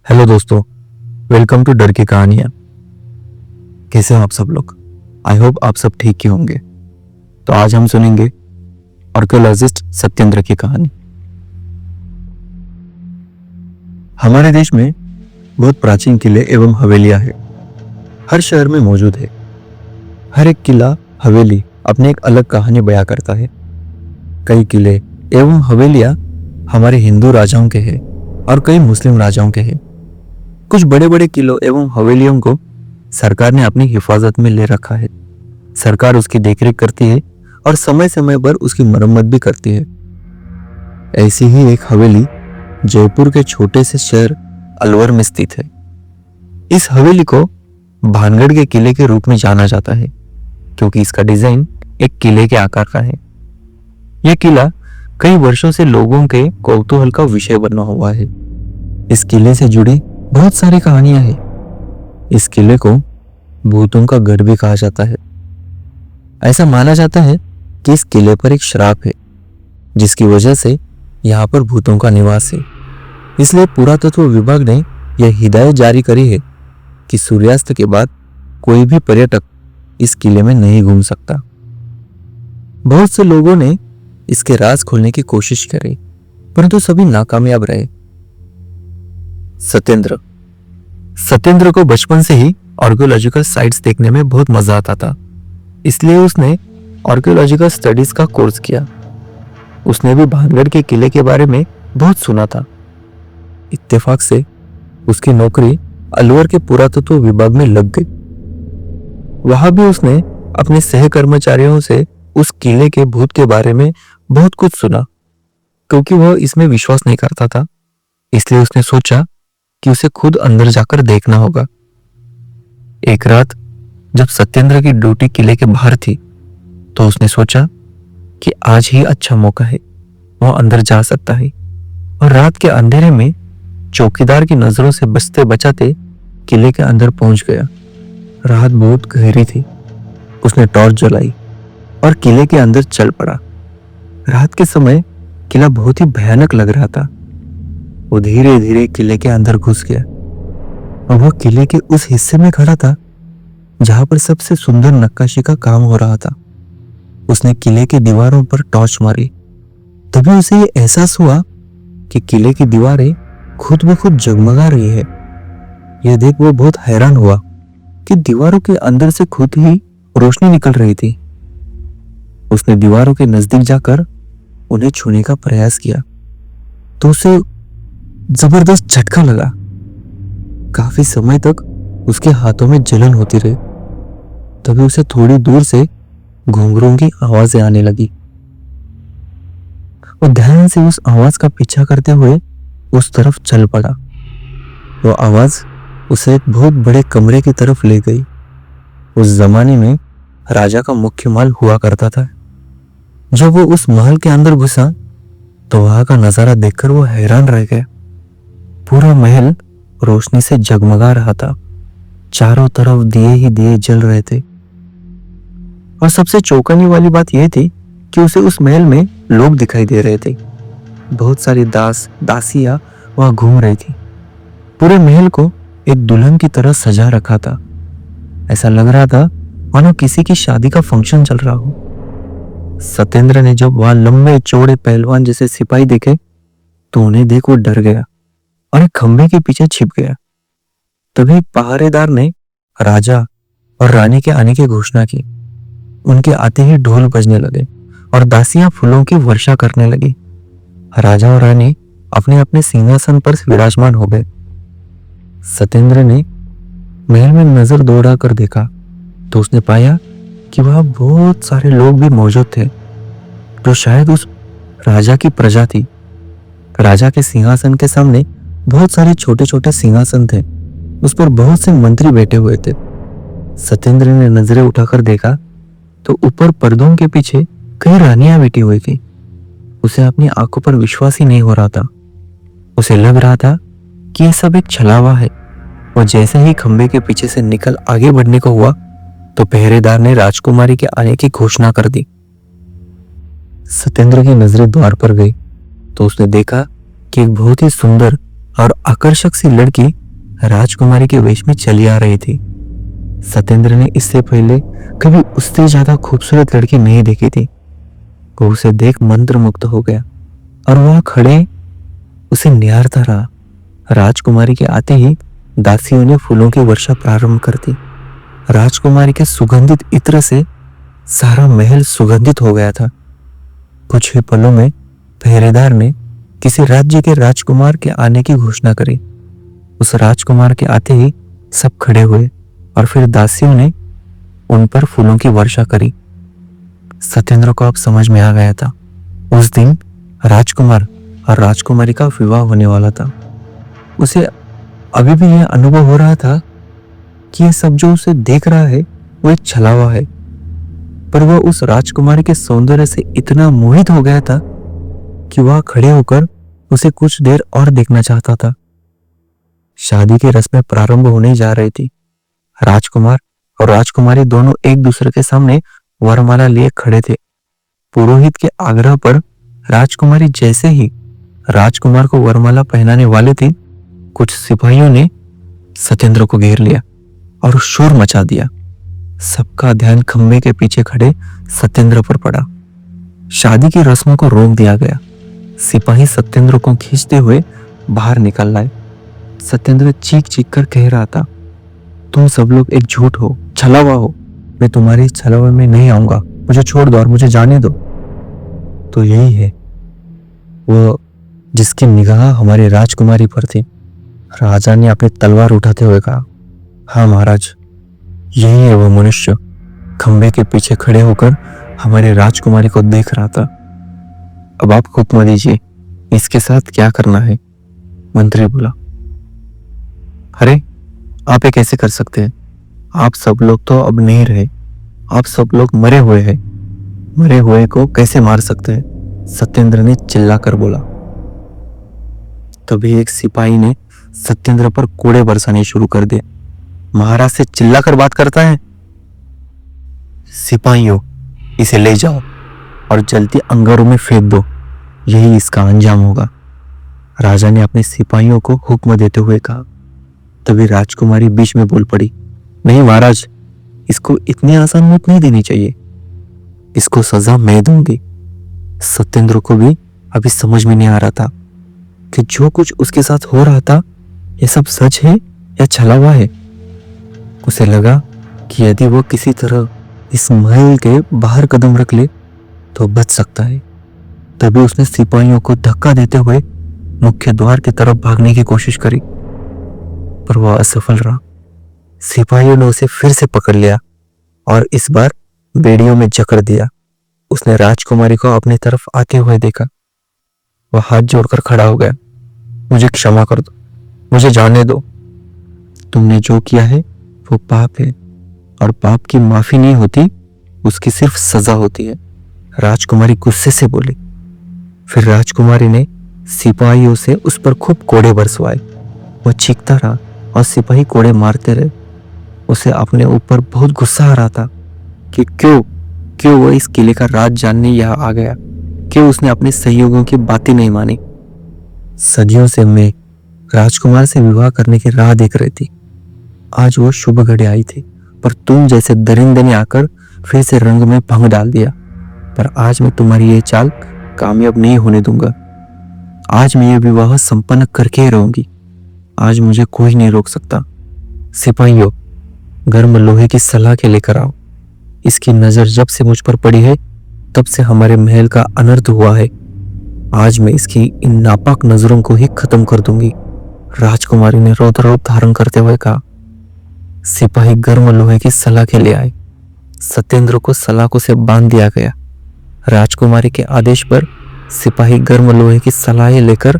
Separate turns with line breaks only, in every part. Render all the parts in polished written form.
Hello दोस्तों, welcome to डर की कहानियाँ। कैसे हो आप सब लोग? आई होप आप सब ठीक ही होंगे। तो आज हम सुनेंगे आर्कियोलॉजिस्ट सत्येंद्र की कहानी। हमारे देश में बहुत प्राचीन किले एवं हवेलियां हैं। हर शहर में मौजूद है। हर एक किला हवेली अपनी एक अलग कहानी बयां करता है। कई किले एवं हवेलियां हमारे हिंदू राजाओं के हैं और कई मुस्लिम राजाओं के हैं। कुछ बड़े बड़े किलों एवं हवेलियों को सरकार ने अपनी हिफाजत में ले रखा है। सरकार उसकी देखरेख करती है और समय समय पर उसकी मरम्मत भी करती है। ऐसी ही एक हवेली जयपुर के छोटे से शहर अलवर में स्थित है। इस हवेली को भानगढ़ के किले के रूप में जाना जाता है क्योंकि इसका डिजाइन एक किले के आकार का है। यह किला कई वर्षों से लोगों के कौतूहल का विषय बना हुआ है। इस किले से जुड़ी बहुत सारी कहानियां हैं। इस किले को भूतों का गढ़ भी कहा जाता है। ऐसा माना जाता है कि इस किले पर एक श्राप है जिसकी वजह से यहाँ पर भूतों का निवास है। इसलिए पुरातत्व विभाग ने यह हिदायत जारी करी है कि सूर्यास्त के बाद कोई भी पर्यटक इस किले में नहीं घूम सकता। बहुत से लोगों ने इसके राज खोलने की कोशिश करी परंतु सभी नाकामयाब रहे। सत्येंद्र को बचपन से ही आर्कियोलॉजिकल साइट्स देखने में बहुत मजा आता था। इसलिए उसने आर्कियोलॉजिकल स्टडीज का कोर्स किया। उसने भी भानगढ़ के किले के बारे में बहुत सुना था। इत्तेफाक से उसकी नौकरी अलवर के पुरातत्व विभाग में लग गई। वहां भी उसने अपने सहकर्मचारियों से उस किले के भूत के बारे में बहुत कुछ सुना। क्योंकि वह इसमें विश्वास नहीं करता था, इसलिए उसने सोचा कि उसे खुद अंदर जाकर देखना होगा। एक रात जब सत्येंद्र की ड्यूटी किले के बाहर थी तो उसने सोचा कि आज ही अच्छा मौका है, वह अंदर जा सकता है। और रात के अंधेरे में चौकीदार की नजरों से बचते बचाते किले के अंदर पहुंच गया। रात बहुत गहरी थी। उसने टॉर्च जलाई और किले के अंदर चल पड़ा। रात के समय किला बहुत ही भयानक लग रहा था। वो धीरे धीरे किले के अंदर घुस गया और वह किले के उस हिस्से में खड़ा था जहां पर सबसे सुंदर नक्काशी का काम हो रहा था। उसने किले की दीवारों पर टॉर्च मारी। तभी उसे ये एहसास हुआ कि किले की दीवारें खुद ब खुद जगमगा रही है। यह देख वो बहुत हैरान हुआ कि दीवारों के अंदर से खुद ही रोशनी निकल रही थी। उसने दीवारों के नजदीक जाकर उन्हें छूने का प्रयास किया तो उसे जबरदस्त झटका लगा। काफी समय तक उसके हाथों में जलन होती रही। तभी उसे थोड़ी दूर से घुंघरूओं की आवाजें आने लगी। वो ध्यान से उस आवाज का पीछा करते हुए उस तरफ चल पड़ा। वो आवाज उसे एक बहुत बड़े कमरे की तरफ ले गई। उस जमाने में राजा का मुख्य महल हुआ करता था। जब वो उस महल के अंदर घुसा तो वहां का नजारा देखकर वो हैरान रह गया। पूरा महल रोशनी से जगमगा रहा था। चारों तरफ दिए ही दिए जल रहे थे। और सबसे चौंकाने वाली बात यह थी कि उसे उस महल में लोग दिखाई दे रहे थे। बहुत सारी दासियां वहां घूम रही थी। पूरे महल को एक दुल्हन की तरह सजा रखा था। ऐसा लग रहा था मानो किसी की शादी का फंक्शन चल रहा हो। सत्येंद्र ने जब वहां लंबे चौड़े पहलवान जैसे सिपाही देखे तो उन्हें देख वो डर गया और एक खंबे के पीछे छिप गया। तभी पहरेदार ने राजा और रानी के आने की घोषणा की। उनके आते ही ढोल बजने लगे और दासियां फूलों की वर्षा करने लगी। राजा और रानी अपने अपने सिंहासन पर विराजमान हो गए। सत्येंद्र ने महल में नजर दौड़ाकर देखा तो उसने पाया कि वहां बहुत सारे लोग भी मौजूद थे जो शायद उस राजा की प्रजा थी। राजा के सिंहासन के सामने बहुत सारे छोटे छोटे सिंहासन थे। उस पर बहुत से मंत्री बैठे हुए थे। सत्येंद्र ने नजरें उठाकर देखा तो ऊपर पर्दों के पीछे कई रानियां बैठी हुई थी। उसे अपनी आंखों पर विश्वास ही नहीं हो रहा था। उसे लग रहा था कि यह सब एक छलावा है। और जैसे ही खंबे के पीछे से निकल आगे बढ़ने को हुआ तो पहरेदार ने राजकुमारी के आने की घोषणा कर दी। सत्येंद्र की नजरें द्वार पर गई तो उसने देखा कि एक बहुत ही सुंदर और आकर्षक सी लड़की राजकुमारी के वेश में चली आ रही थी। सत्येंद्र ने इससे पहले कभी उससे ज्यादा खूबसूरत लड़की नहीं देखी थी। वो उसे देख मंत्रमुग्ध हो गया और वहां खड़े उसे निहारता रहा। राजकुमारी के आते ही दासियों ने फूलों की वर्षा प्रारंभ कर दी। राजकुमारी के सुगंधित इत्र से सारा महल सुगंधित हो गया था। कुछ ही पलों में पहरेदार ने किसी राज्य के राजकुमार के आने की घोषणा करी। उस राजकुमार के आते ही सब खड़े हुए और फिर दासियों ने उन पर फूलों की वर्षा करी। सत्येंद्र को अब समझ में आ गया था, उस दिन राजकुमार और राजकुमारी का विवाह होने वाला था। उसे अभी भी यह अनुभव हो रहा था कि यह सब जो उसे देख रहा है वो एक छलावा है, पर वह उस राजकुमारी के सौंदर्य से इतना मोहित हो गया था कि वह खड़े होकर उसे कुछ देर और देखना चाहता था। शादी की रस्में प्रारंभ होने जा रही थी। राजकुमार और राजकुमारी दोनों एक दूसरे के सामने वरमाला लिए खड़े थे। पुरोहित के आग्रह पर राजकुमारी जैसे ही राजकुमार को वरमाला पहनाने वाले थी, कुछ सिपाहियों ने सत्येंद्र को घेर लिया और शोर मचा दिया। सबका ध्यान खंबे के पीछे खड़े सत्येंद्र पर पड़ा। शादी की रस्मों को रोक दिया गया। सिपाही सत्येंद्र को खींचते हुए बाहर निकल लाए। सत्येंद्र चीख चीख कर कह रहा था, तुम सब लोग एक झूठ हो, छलावा हो। मैं तुम्हारी छलावे में नहीं आऊंगा, मुझे छोड़ दो और मुझे जाने दो। तो यही है वो जिसकी निगाह हमारी राजकुमारी पर थी। राजा ने अपनी तलवार उठाते हुए कहा, हाँ महाराज, यही है वो मनुष्य। खंबे के पीछे खड़े होकर हमारी राजकुमारी को देख रहा था। अब आप हुक्म दीजिए, इसके साथ क्या करना है? मंत्री बोला। अरे, आप ये कैसे कर सकते हैं? आप सब लोग तो अब नहीं रहे, आप सब लोग मरे हुए हैं। मरे हुए को कैसे मार सकते हैं? सत्येंद्र ने चिल्लाकर बोला। तभी एक सिपाही ने सत्येंद्र पर कोड़े बरसाने शुरू कर दिए। महाराज से चिल्लाकर बात करता है? सिपाहियों, इसे ले जाओ और जल्दी अंगारों में फेंक दो, यही इसका अंजाम होगा। राजा ने अपने सिपाहियों को हुक्म देते हुए कहा। तभी राजकुमारी बीच में बोल पड़ी, नहीं महाराज, इसको इतनी आसान मौत नहीं देनी चाहिए, इसको सजा मैं दूंगी। सत्येंद्र को भी अभी समझ में नहीं आ रहा था कि जो कुछ उसके साथ हो रहा था यह सब सच है या छलावा है। उसे लगा कि यदि वो किसी तरह इस महल के बाहर कदम रख ले तो बच सकता है। तभी उसने सिपाहियों को धक्का देते हुए मुख्य द्वार की तरफ भागने की कोशिश करी, पर वह असफल रहा। सिपाहियों ने उसे फिर से पकड़ लिया और इस बार बेड़ियों में जकड़ दिया। उसने राजकुमारी को अपनी तरफ आते हुए देखा। वह हाथ जोड़कर खड़ा हो गया, मुझे क्षमा कर दो, मुझे जाने दो। तुमने जो किया है वो पाप है और पाप की माफी नहीं होती, उसकी सिर्फ सजा होती है। राजकुमारी गुस्से से बोली। फिर राजकुमारी ने सिपाहियों से उस पर खूब कोड़े बरसवाए। वह चीखता रहा और सिपाही कोड़े मारते रहे। उसे अपने ऊपर बहुत गुस्सा आ रहा था कि क्यों वह इस किले का राज जानने यहाँ आ गया, क्यों उसने अपने सहयोगियों की बातें नहीं मानी। सदियों से मैं राजकुमार से विवाह करने की राह देख रही थी। आज वो शुभ घड़ी आई थी, पर तुम जैसे दरिंदे ने आकर फिर से रंग में भंग डाल दिया। पर आज मैं तुम्हारी ये चाल कामयाब नहीं होने दूंगा। आज मैं ये विवाह संपन्न करके ही रहूंगी। आज मुझे कोई नहीं रोक सकता। सिपाहियों, गर्म लोहे की सलाखें लेकर आओ। इसकी नजर जब से मुझ पर पड़ी है तब से हमारे महल का अनर्थ हुआ है। आज मैं इसकी इन नापाक नजरों को ही खत्म कर दूंगी। राजकुमारी ने रौद्र रूप धारण करते हुए कहा। सिपाही गर्म लोहे की सलाखें ले आए। सत्येंद्र को सलाखों से बांध दिया गया। राजकुमारी के आदेश पर सिपाही गर्म लोहे की सलाखें लेकर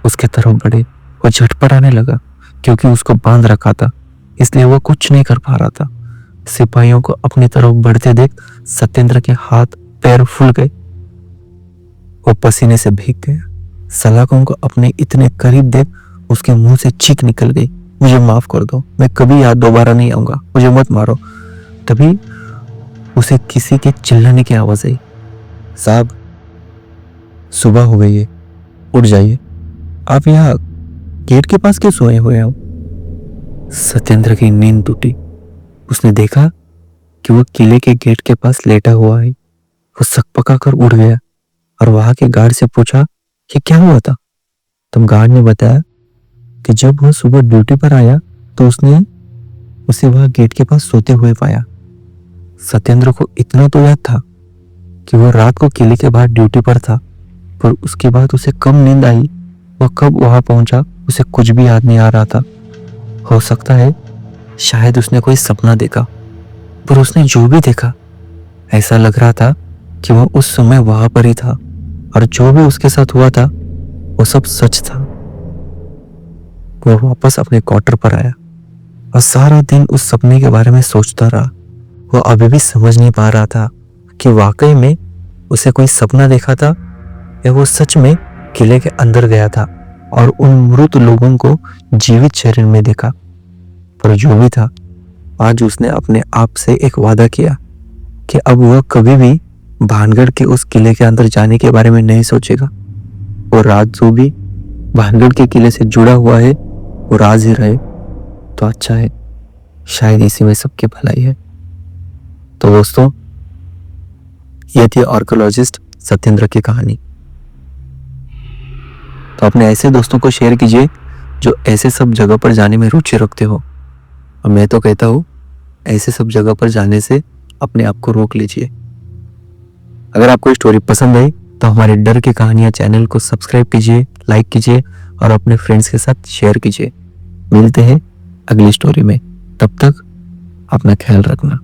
उसके तरफ बढ़े। वो झटपटाने लगा क्योंकि उसको बांध रखा था, इसलिए वो कुछ नहीं कर पा रहा था। सिपाहियों को अपनी तरफ बढ़ते देख सत्येंद्र के हाथ पैर फूल गए। वो पसीने से भीग गया। सलाखों को अपने इतने करीब देख उसके मुंह से चीख निकल गई, मुझे माफ कर दो, मैं कभी यहाँ दोबारा नहीं आऊंगा, मुझे मत मारो। तभी उसे किसी के चिल्लाने की आवाज आई। साहब, सुबह हो गई है, उठ जाइए। आप यहाँ गेट के पास क्यों सोए हुए हो? सत्येंद्र की नींद टूटी। उसने देखा कि वो किले के गेट के पास लेटा हुआ है। वो सकपका कर उड़ गया और वहां के गार्ड से पूछा कि क्या हुआ था। तब गार्ड ने बताया कि जब वह सुबह ड्यूटी पर आया तो उसने उसे वह गेट के पास सोते हुए पाया। सत्येंद्र को इतना तो याद था कि वह रात को किले के बाहर ड्यूटी पर था, पर उसके बाद उसे कब नींद आई, वह कब वहां पहुंचा, उसे कुछ भी याद नहीं आ रहा था। हो सकता है शायद उसने कोई सपना देखा, पर उसने जो भी देखा ऐसा लग रहा था कि वह उस समय वहां पर ही था और जो भी उसके साथ हुआ था वो सब सच था। वह वापस अपने क्वार्टर पर आया और सारा दिन उस सपने के बारे में सोचता रहा। वह अभी भी समझ नहीं पा रहा था कि वाकई में उसे कोई सपना देखा था या वो सच में किले के अंदर गया था और उन मृत लोगों को जीवित शरीर में देखा। पर जो भी था, आज उसने अपने आप से एक वादा किया कि अब वह कभी भी भानगढ़ के उस किले के अंदर जाने के बारे में नहीं सोचेगा। और राज जो भी भानगढ़ के किले से जुड़ा हुआ है वो राज ही रहे तो अच्छा है। शायद इसी में सबकी भलाई है। तो दोस्तों, ये थी आर्कियोलॉजिस्ट सत्येंद्र की कहानी। तो अपने ऐसे दोस्तों को शेयर कीजिए जो ऐसे सब जगह पर जाने में रुचि रखते हो। और मैं तो कहता हूँ ऐसे सब जगह पर जाने से अपने आप को रोक लीजिए। अगर आपको स्टोरी पसंद आई तो हमारे डर की कहानियां चैनल को सब्सक्राइब कीजिए, लाइक कीजिए और अपने फ्रेंड्स के साथ शेयर कीजिए। मिलते हैं अगली स्टोरी में, तब तक अपना ख्याल रखना।